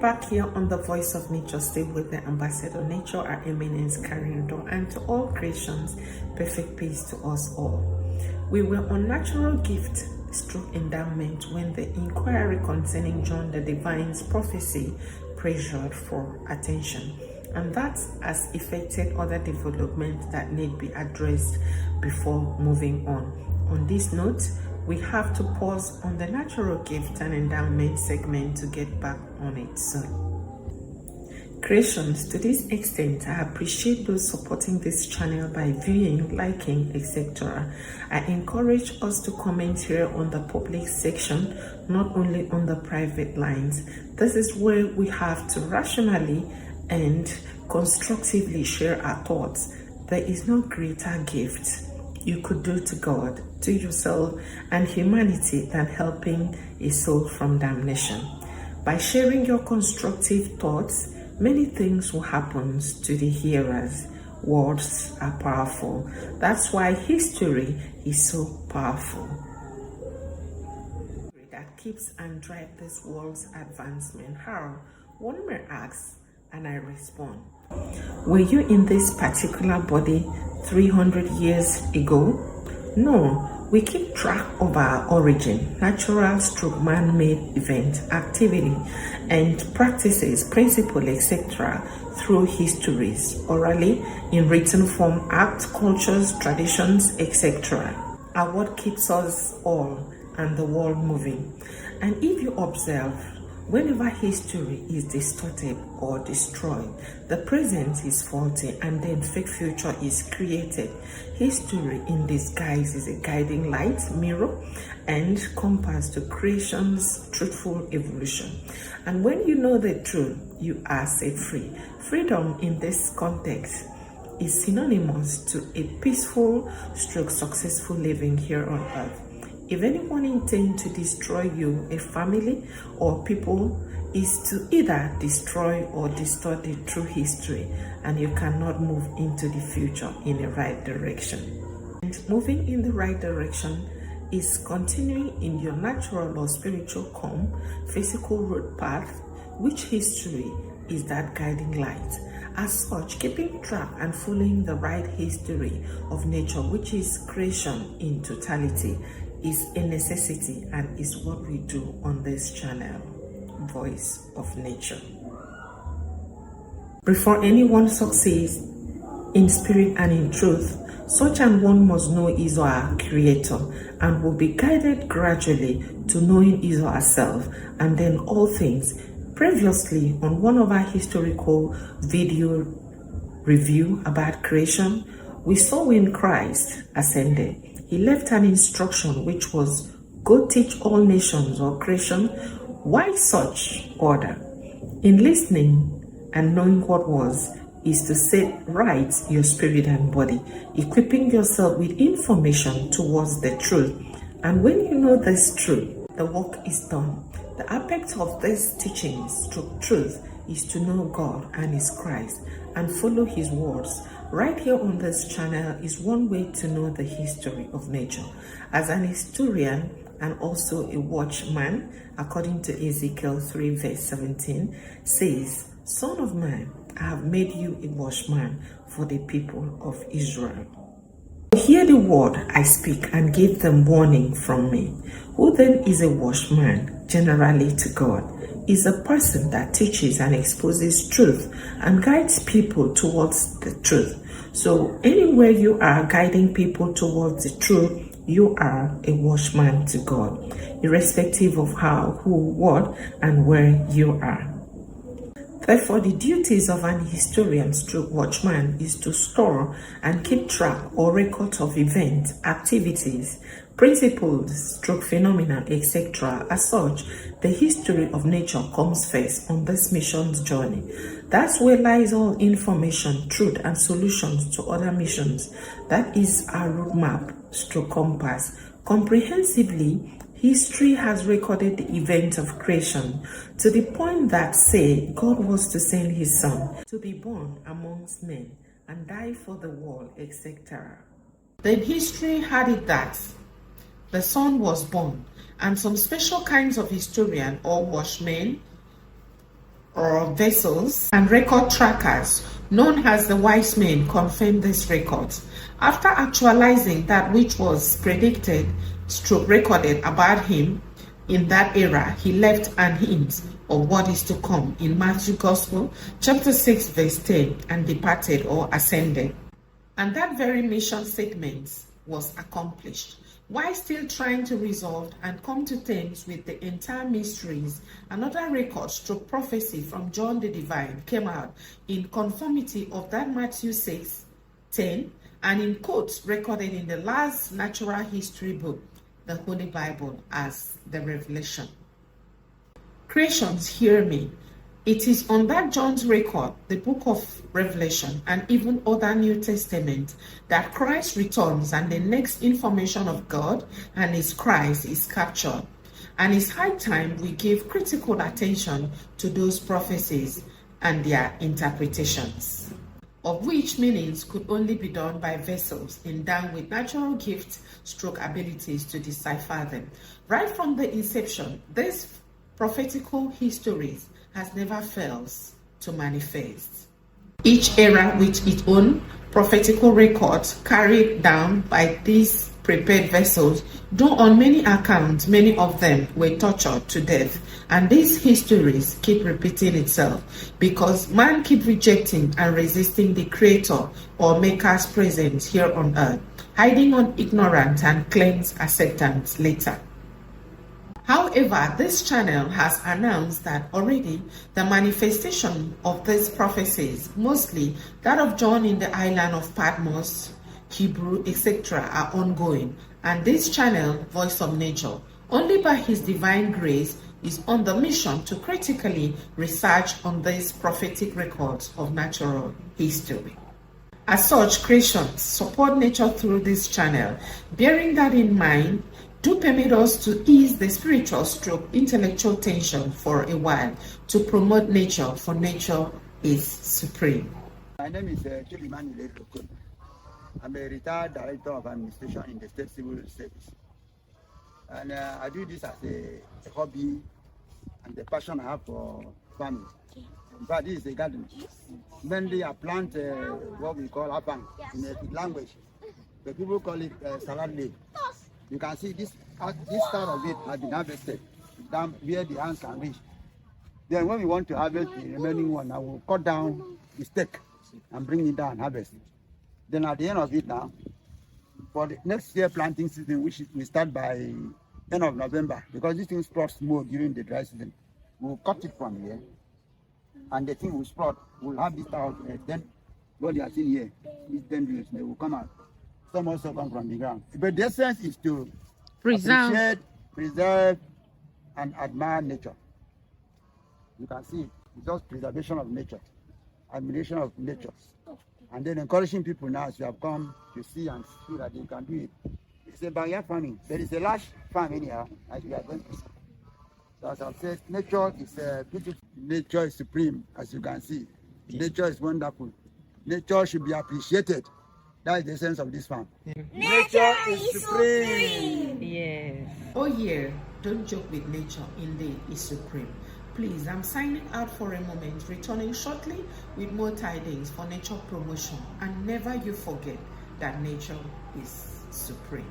back here on the Voice of Nature, still with the Ambassador Nature, our eminence carrying door, and to all creations, perfect peace to us all. We were on natural gift stroke endowment when the inquiry concerning John the Divine's prophecy pressured for attention, and that has affected other developments that need be addressed before moving on. On this note, we have to pause on the natural gift and endowment segment to get back on it soon. Creations, to this extent, I appreciate those supporting this channel by viewing, liking, etc. I encourage us to comment here on the public section, not only on the private lines. This is where we have to rationally and constructively share our thoughts. There is no greater gift you could do to God, to yourself, and humanity than helping a soul from damnation. By sharing your constructive thoughts, many things will happen to the hearers. Words are powerful. That's why history is so powerful. That keeps and drives this world's advancement. How? One may ask, and I respond. Were you in this particular body 300 years ago? No, we keep track of our origin, natural stroke man-made event, activity, and practices, principles, etc. through histories, orally, in written form, act, cultures, traditions, etc. are what keeps us all and the world moving. And if you observe, whenever history is distorted or destroyed, the present is faulty and then fake future is created. History in disguise is a guiding light, mirror, and compass to creation's truthful evolution. And when you know the truth, you are set free. Freedom in this context is synonymous to a peaceful stroke successful living here on earth. If anyone intends to destroy you, a family or people, is to either destroy or distort the true history, and you cannot move into the future in the right direction. And moving in the right direction is continuing in your natural or spiritual calm, physical road path, which history is that guiding light. As such, keeping track and following the right history of nature, which is creation in totality, is a necessity and is what we do on this channel, Voice of Nature. Before anyone succeeds in spirit and in truth, such an one must know his or her creator and will be guided gradually to knowing his or herself and then all things. Previously, on one of our historical video review about creation, we saw when Christ ascended, he left an instruction which was, go teach all nations or creation. Why such order? In listening and knowing what was, is to set right your spirit and body, equipping yourself with information towards the truth. And when you know this truth, the work is done. The apex of this teachings, truth, is to know God and His Christ and follow His words. Right here on this channel is one way to know the history of nature. As an historian and also a watchman, according to Ezekiel 3 verse 17, says, Son of man, I have made you a watchman for the people of Israel. Hear the word I speak and give them warning from me. Who then is a watchman? Generally to God, is a person that teaches and exposes truth and guides people towards the truth. So anywhere you are guiding people towards the truth, you are a watchman to God, irrespective of how, who, what, and where you are. Therefore, the duties of an historian stroke watchman is to store and keep track or record of events, activities, principles, stroke phenomena, etc. As such, the history of nature comes first on this mission's journey. That's where lies all information, truth, and solutions to other missions. That is our roadmap, stroke compass. Comprehensively, history has recorded the event of creation to the point that, say, God was to send His Son to be born amongst men and die for the world, etc. Then history had it that the Son was born, and some special kinds of historian or watchmen or vessels and record trackers known as the wise men confirmed these records. After actualizing that which was predicted recorded about him in that era, he left an hint of what is to come in Matthew Gospel, chapter 6, verse 10, and departed or ascended. And that very mission statement was accomplished. While still trying to resolve and come to terms with the entire mysteries, another record prophecy from John the Divine came out in conformity of that Matthew 6, 10, and in quotes recorded in the last natural history book, the Holy Bible, as the Revelation. Creations, hear me. It is on that John's record, the book of Revelation, and even other New Testament, that Christ returns and the next information of God and his Christ is captured. And it's high time we give critical attention to those prophecies and their interpretations, of which meanings could only be done by vessels endowed with natural gifts abilities to decipher them. Right from the inception, these prophetical histories has never fails to manifest. Each era with its own prophetical records carried down by these prepared vessels, though on many accounts many of them were tortured to death, and these histories keep repeating itself because man keep rejecting and resisting the creator or maker's presence here on earth, hiding on ignorance and claims acceptance later. However, this channel has announced that already the manifestation of these prophecies, mostly that of John in the island of Patmos, Hebrew, etc., are ongoing, and this channel, Voice of Nature, only by his divine grace, is on the mission to critically research on these prophetic records of natural history. As such, creations support nature through this channel. Bearing that in mind, do permit us to ease the spiritual intellectual tension for a while to promote nature, for nature is supreme. My name is Chilimani Lekokun. I'm a retired director of administration in the State Civil Service. And I do this as a hobby and the passion I have for farming. In fact, this is a garden. Mainly I plant what we call apang in a language. The people call it salad leaf. You can see this side of it has been harvested down where the hands can reach. Then when we want to harvest the remaining one, I will cut down the stake and bring it down and harvest it. Then at the end of it now, for the next year planting season, which we start by end of November, because this thing sprouts more during the dry season, we'll cut it from here, and the thing will sprout. We'll have this out. Then what you are seeing here, these tendrils, they will come out. Some also come from the ground. But the essence is to appreciate, preserve, and admire nature. You can see it's just preservation of nature, admiration of nature, and then encouraging people now as you have come to see and see that you can do it. It's a backyard farming. There is a large farm anyhow, as we are going to see. So as I've said, nature is beautiful. Nature is supreme, as you can see. Nature is wonderful. Nature should be appreciated. That is the essence of this farm. Nature is supreme. Yes. Oh yeah, don't joke with nature. Indeed, is supreme. Please, I'm signing out for a moment, returning shortly with more tidings for nature promotion. And never you forget that nature is supreme.